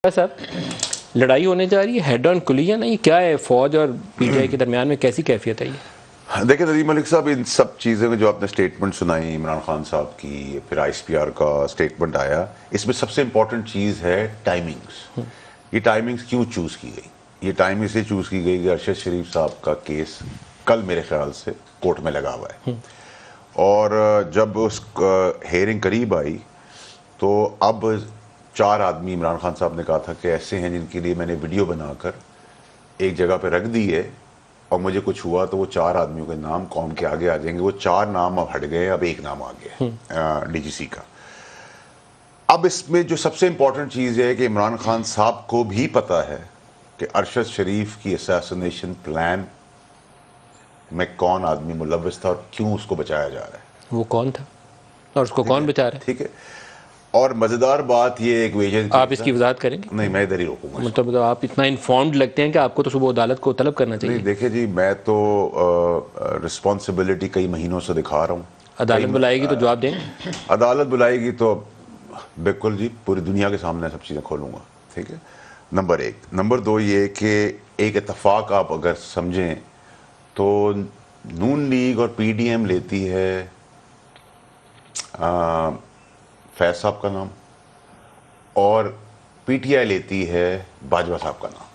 صاحب لڑائی ہونے جا رہی ہے ہیڈ آن کولیجن ہے، یہ کیا ہے؟ فوج اور پی ٹی آئی کے درمیان میں کیسی کیفیت ہے یہ؟ دیکھیں ندیم ملک صاحب، ان سب چیزیں جو آپ نے سٹیٹمنٹ سنائی عمران خان صاحب کی، پھر آئی ایس پی آر کا سٹیٹمنٹ آیا، اس میں سب سے امپورٹنٹ چیز ہے ٹائمنگز. یہ ٹائمنگز کیوں چوز کی گئی؟ یہ ٹائمنگ سے چوز کی گئی کہ ارشد شریف صاحب کا کیس کل میرے خیال سے کورٹ میں لگا ہوا ہے، اور جب اس ہیئرنگ قریب آئی تو اب 4 آدمی عمران خان صاحب نے کہا تھا کہ ایسے ہیں جن کے لیے میں نے ویڈیو بنا کر ایک جگہ پہ رکھ دی ہے، اور مجھے کچھ ہوا تو وہ 4 آدمیوں کے نام قوم کے آگے آ جائیں گے. وہ 4 نام اب ہٹ گئے، اب ایک نام آ گیا ڈی جی سی کا. اب اس میں جو سب سے امپورٹنٹ چیز ہے کہ عمران خان صاحب کو بھی پتا ہے کہ ارشد شریف کی اسیسینیشن پلان میں کون آدمی ملوث تھا اور کیوں اس کو بچایا جا رہا ہے. وہ کون تھا اور اس کو کون بچا رہا ہے؟ ٹھیک ہے، اور مزیدار بات یہ ایک ویژن، آپ اس کی وضاحت کریں گے؟ نہیں، میں ادھر ہی روکوں گا. مطلب آپ اتنا انفارمڈ لگتے ہیں کہ آپ کو تو صبح عدالت کو طلب کرنا چاہیے. نہیں دیکھیں جی، میں تو رسپانسبلٹی کئی مہینوں سے دکھا رہا ہوں. عدالت بلائے گی تو جواب دیں گے؟ عدالت بلائے گی تو بالکل جی، پوری دنیا کے سامنے سب چیزیں کھولوں گا. ٹھیک ہے، نمبر 1. نمبر 2 یہ کہ ایک اتفاق آپ اگر سمجھیں تو نون لیگ اور پی ڈی ایم لیتی ہے فیض صاحب کا نام، اور پی ٹی آئی لیتی ہے باجوہ صاحب کا نام.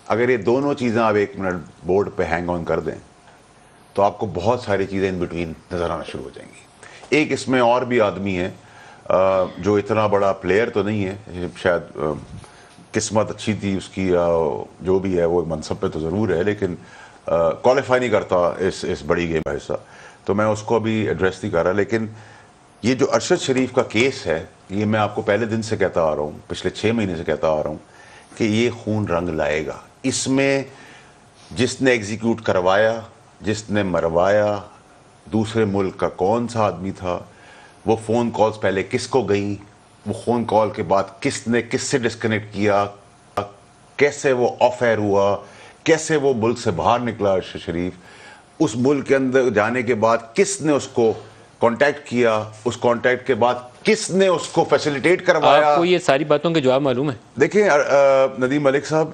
اگر یہ دونوں چیزیں آپ 1 منٹ بورڈ پہ ہینگ آن کر دیں تو آپ کو بہت ساری چیزیں ان بٹوین نظر آنا شروع ہو جائیں گی. ایک اس میں اور بھی آدمی ہے جو اتنا بڑا پلیئر تو نہیں ہے، شاید قسمت اچھی تھی اس کی، جو بھی ہے وہ منصب پہ تو ضرور ہے، لیکن کوالیفائی نہیں کرتا اس بڑی گیم کا حصہ، تو میں اس کو ابھی ایڈریس نہیں کر رہا. لیکن یہ جو ارشد شریف کا کیس ہے، یہ میں آپ کو پہلے دن سے کہتا آ رہا ہوں، پچھلے 6 مہینے سے کہتا آ رہا ہوں کہ یہ خون رنگ لائے گا. اس میں جس نے ایگزیکیوٹ کروایا، جس نے مروایا، دوسرے ملک کا کون سا آدمی تھا، وہ فون کالز پہلے کس کو گئیں، وہ فون کال کے بعد کس نے کس سے ڈسکنیکٹ کیا، کیسے وہ آف ایئر ہوا، کیسے وہ ملک سے باہر نکلا ارشد شریف، اس ملک کے اندر جانے کے بعد کس نے اس کو کانٹیکٹ کیا، اس کانٹیکٹ کے بعد کس نے اس کو فیسیلیٹیٹ کروایا. آپ کو یہ ساری باتوں کے جواب معلوم ہے؟ دیکھیں ندیم ملک صاحب،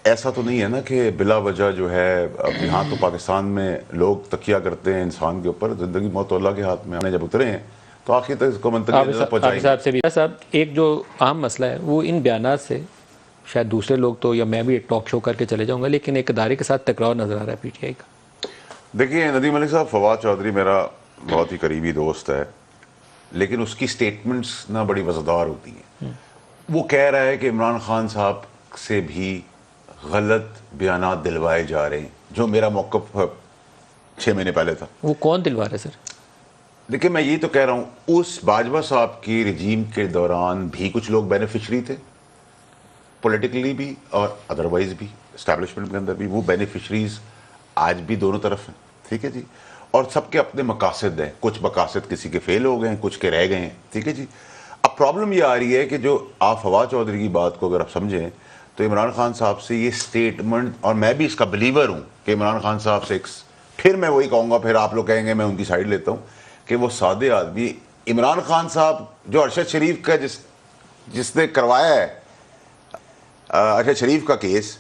ایسا تو نہیں ہے نا کہ بلا وجہ جو ہے، اب یہاں تو پاکستان میں لوگ تکیہ کرتے ہیں انسان کے اوپر، زندگی موت تو اللہ کے ہاتھ میں. ہم نے جب اترے ہیں تو آخر تک اس کو منطقی پہنچائیں گے. صاحب سے بھی صاحب، ایک جو اہم مسئلہ ہے وہ ان بیانات سے شاید دوسرے لوگ تو، یا میں بھی ایک ٹاک شو کر کے چلے جاؤں گا، لیکن ایک ادارے کے ساتھ ٹکراؤ نظر آ رہا ہے پی ٹی آئی کا. دیکھیے ندیم ملک صاحب، فواد چودھری میرا بہت ہی قریبی دوست ہے، لیکن اس کی سٹیٹمنٹس نہ بڑی وزدار ہوتی ہیں. وہ کہہ رہا ہے کہ عمران خان صاحب سے بھی غلط بیانات دلوائے جا رہے ہیں، جو میرا موقف 6 مہینے پہلے تھا. وہ کون دلوا رہا ہے سر؟ دیکھیں میں یہ تو کہہ رہا ہوں، اس باجوہ صاحب کی رجیم کے دوران بھی کچھ لوگ بینیفیشری تھے، پولیٹیکلی بھی اور ادروائز بھی، اسٹیبلشمنٹ کے اندر بھی. وہ بینیفیشریز آج بھی دونوں طرف ہیں. ٹھیک ہے جی، اور سب کے اپنے مقاصد ہیں. کچھ مقاصد کسی کے فیل ہو گئے ہیں، کچھ کے رہ گئے ہیں. ٹھیک ہے جی. اب پرابلم یہ آ رہی ہے کہ جو آپ فواد چودھری کی بات کو اگر آپ سمجھیں تو عمران خان صاحب سے یہ سٹیٹمنٹ، اور میں بھی اس کا بلیور ہوں کہ عمران خان صاحب سے پھر میں وہی کہوں گا، پھر آپ لوگ کہیں گے میں ان کی سائڈ لیتا ہوں، کہ وہ سادے آدمی عمران خان صاحب جو ارشد شریف کا جس نے کروایا ہے ارشد شریف کا کیس،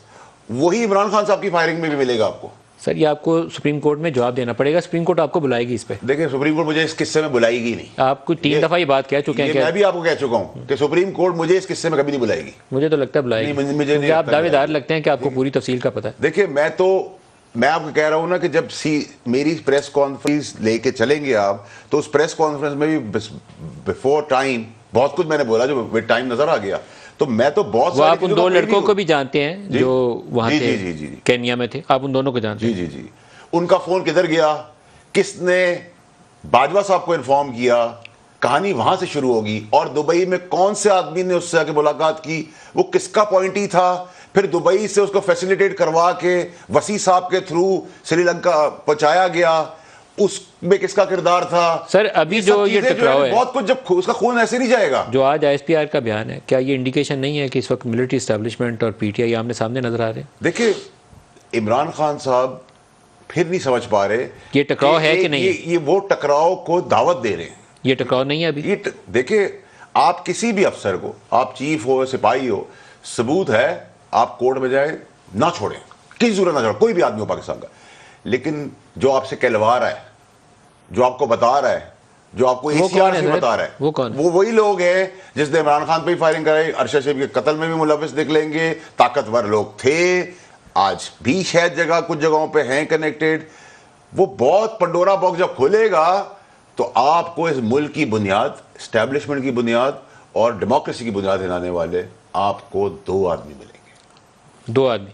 وہی عمران خان صاحب کی فائرنگ میں بھی ملے گا آپ کو. سر یہ آپ کو سپریم کورٹ میں جواب دینا پڑے گا، سپریم کورٹ آپ کو بلائے گی اس پہ. دیکھیں سپریم کورٹ مجھے اس قصے میں بلائے گی نہیں. آپ کو 3 دفعہ یہ بات کہہ چکے ہیں کہ میں بھی آپ کو کہہ چکا ہوں کہ سپریم کورٹ مجھے اس قصے میں کبھی نہیں بلائے گی. مجھے تو لگتا ہے بلائے گی، مجھے آپ دعوے دار لگتے ہیں کہ آپ کو پوری تفصیل کا پتہ ہے. دیکھیں میں آپ کو کہہ رہا ہوں نا کہ جب میری پریس کانفرنس لے کے چلیں گے آپ، تو اس پریس کانفرنس میں بھی بیفور ٹائم بہت کچھ میں نے بولا جو ود ٹائم نظر آ گیا. تو میں تو بہت وہ آپ ان 2 لڑکوں کو بھی جانتے ہیں جو وہاں تھے، جی کینیا میں تھے، آپ ان دونوں کو جانتے ہیں. جی ان کا فون کدھر گیا، کس نے باجوہ صاحب کو انفارم کیا، کہانی وہاں سے شروع ہوگی. اور دبئی میں کون سے آدمی نے اس سے آ کے ملاقات کی، وہ کس کا پوائنٹی تھا، پھر دبئی سے اس کو فیسیلیٹیٹ کروا کے وسیع صاحب کے تھرو سری لنکا پہنچایا گیا، اس میں کس کا کردار تھا. سر ابھی جو یہ ٹکراؤ ہے، بہت کچھ، جب اس کا خون ایسے نہیں جائے گا. جو آج آئی ایس پی آر کا بیان ہے، کیا یہ انڈیکیشن نہیں ہے کہ اس وقت ملٹری اسٹیبلشمنٹ اور پی ٹی آئی آمنے سامنے نظر آ رہے ہیں؟ دیکھیں عمران خان صاحب پھر نہیں سمجھ پا رہے یہ ٹکراؤ ہے کہ نہیں. یہ وہ ٹکراؤ کو دعوت دے رہے ہیں. یہ ٹکراؤ نہیں ہے ابھی. دیکھیں آپ کسی بھی افسر کو, آپ چیف ہو سپاہی ہو, ثبوت ہے آپ کورٹ میں جائیں, نہ چھوڑیں, کسی صورت نہ چھوڑیں, کوئی بھی آدمی ہو پاکستان کا. لیکن جو آپ سے کہلوا رہا ہے, جو آپ کو بتا رہا ہے, جو آپ کو ACR سے بتا رہا ہے, وہ وہی لوگ ہیں جس نے عمران خان پہ فائرنگ کرائی. ارشد شریف کے قتل میں بھی ملوث دیکھ لیں گے, طاقتور لوگ تھے, آج بھی شاید کچھ جگہوں پہ ہیں کنیکٹڈ. وہ بہت پنڈورا باکس جب کھلے گا تو آپ کو اس ملک کی بنیاد, اسٹیبلشمنٹ کی بنیاد اور ڈیموکریسی کی بنیاد ہلانے والے آپ کو 2 آدمی ملیں گے. 2 آدمی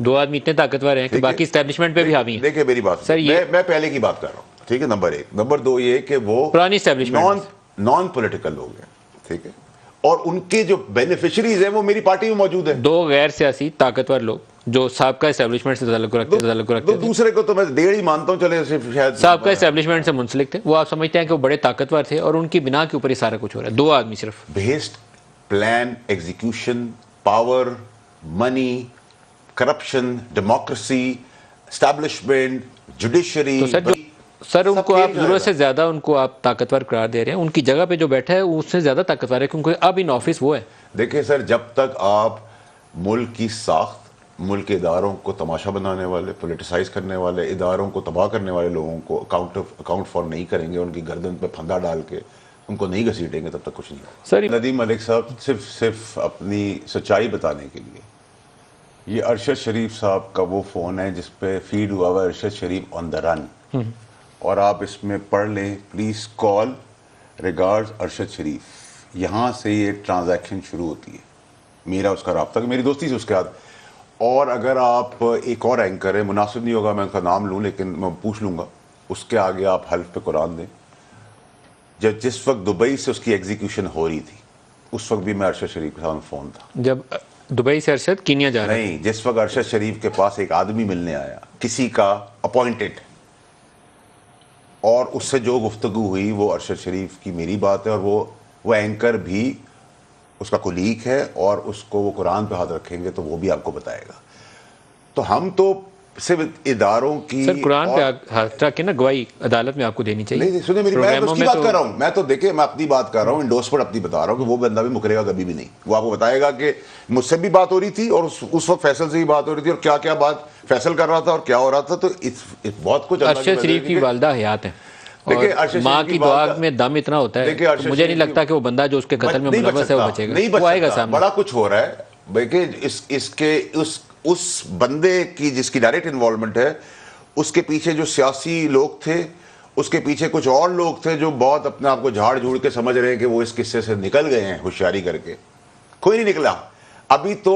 2 آدمی اتنے طاقتور ہیں کہ باقی اسٹیبلشمنٹ پہ بھی حاوی ہیں. دیکھیں میری بات سر, میں پہلے کی بات کر رہا ہوں, ٹھیک ہے, نمبر 1. نمبر 2 یہ کہ وہ پرانی اسٹیبلشمنٹ نان پولیٹیکل لوگ ہیں, ٹھیک ہے, اور ان کے جو بینیفیشریز ہیں وہ میری پارٹی میں موجود ہیں. 2 غیر سیاسی طاقتور لوگ جو سابقہ اسٹیبلشمنٹ سے تعلق رکھتے تھے. دوسرے کو تو میں 1.5 ہی مانتا ہوں, چلے صرف شاید سابقہ اسٹیبلشمنٹ سے منسلک تھے, وہ آپ سمجھتے ہیں کہ وہ بڑے طاقتور تھے اور ان کی بنا کے اوپر یہ سارا کچھ ہو رہا ہے. 2 آدمی صرف بیسڈ پلان, ایگزیکیوشن, پاور, منی, کرپشن, ڈیموکریسی, اسٹیبلشمنٹ, جوڈیشری. سر ان کو آپ ضرورت سے زیادہ ان کو آپ طاقتور قرار دے رہے ہیں. ان کی جگہ پہ جو بیٹھا ہے اس سے زیادہ طاقتور ہے کیونکہ اب ان آفس وہ ہے. دیکھیں سر, جب تک آپ ملک کی ساخت, ملک کے اداروں کو تماشا بنانے والے, پولیٹیسائز کرنے والے, اداروں کو تباہ کرنے والے لوگوں کو اکاؤنٹ فار نہیں کریں گے, ان کی گردن پہ پھندا ڈال کے ان کو نہیں گھسیٹیں گے, تب تک کچھ نہیں ہوگا. سر ندیم ملک صاحب صرف اپنی سچائی بتانے کے لیے, یہ ارشد شریف صاحب کا وہ فون ہے جس پہ فیڈ ہوا ہوا ارشد شریف آن دا رن, اور آپ اس میں پڑھ لیں, پلیز کال ریگارڈز ارشد شریف. یہاں سے یہ ٹرانزیکشن شروع ہوتی ہے, میرا اس کا رابطہ, میری دوستی سے اس کے ہاتھ. اور اگر آپ ایک اور اینکر ہے, مناسب نہیں ہوگا میں ان کا نام لوں لیکن میں پوچھ لوں گا, اس کے آگے آپ حلف پہ قرآن دیں. جس وقت دبئی سے اس کی ایگزیکیوشن ہو رہی تھی اس وقت بھی میں ارشد شریف کے ساتھ فون تھا. جب دبئی سے ارشد کینیا جا رہا ہے, نہیں, جس وقت ارشد شریف کے پاس ایک آدمی ملنے آیا, کسی کا اپوائنٹڈ, اور اس سے جو گفتگو ہوئی وہ ارشد شریف کی میری بات ہے, اور وہ اینکر بھی اس کا کولیگ ہے, اور اس کو وہ قرآن پہ ہاتھ رکھیں گے تو وہ بھی آپ کو بتائے گا. تو ہم تو صرف اداروں کی, سر قرآن پہ ہاتھ رکھ کے نا گواہی عدالت میں آپ کو دینی چاہیے. نہیں سنیں میری, میں تو اس کی بات کر رہا ہوں, میں تو دیکھیں میں اپنی بات کر رہا ہوں, انڈورسمنٹ اپنی بتا رہا ہوں کہ وہ بندہ بھی مکرے گا کبھی بھی نہیں. وہ آپ کو بتائے گا کہ مجھ سے بھی بات ہو رہی تھی اور اس وقت فیصل سے بھی بات ہو رہی تھی, اور کیا کیا بات فیصل کر رہا تھا اور کیا ہو رہا تھا. تو بہت کچھ. ارشد شریف کی والدہ حیات ہیں, ماں کی دعا میں دم اتنا ہوتا ہے, مجھے نہیں لگتا کہ وہ بندہ جو اس کے قتل میں ملوث ہے وہ بچے گا. وہ آئے گا سامنے. بڑا کچھ ہو رہا ہے دیکھیں, اس کے اس بندے کی جس کی ڈائریکٹ انوالومنٹ ہے, اس کے پیچھے جو سیاسی لوگ تھے, اس کے پیچھے کچھ اور لوگ تھے جو بہت اپنے آپ کو جھاڑ جھوڑ کے سمجھ رہے ہیں کہ وہ اس قصے سے نکل گئے ہیں ہوشیاری کر کے. کوئی نہیں نکلا. ابھی تو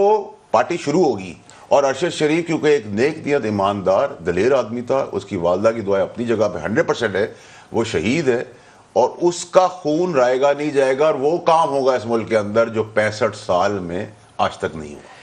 پارٹی شروع ہوگی, اور ارشد شریف کیونکہ ایک نیک نیت, ایماندار, دلیر آدمی تھا, اس کی والدہ کی دعائیں اپنی جگہ پہ 100% ہے, وہ شہید ہے, اور اس کا خون رائے گا نہیں جائے گا, اور وہ کام ہوگا اس ملک کے اندر جو 65 سال میں آج تک نہیں ہوا.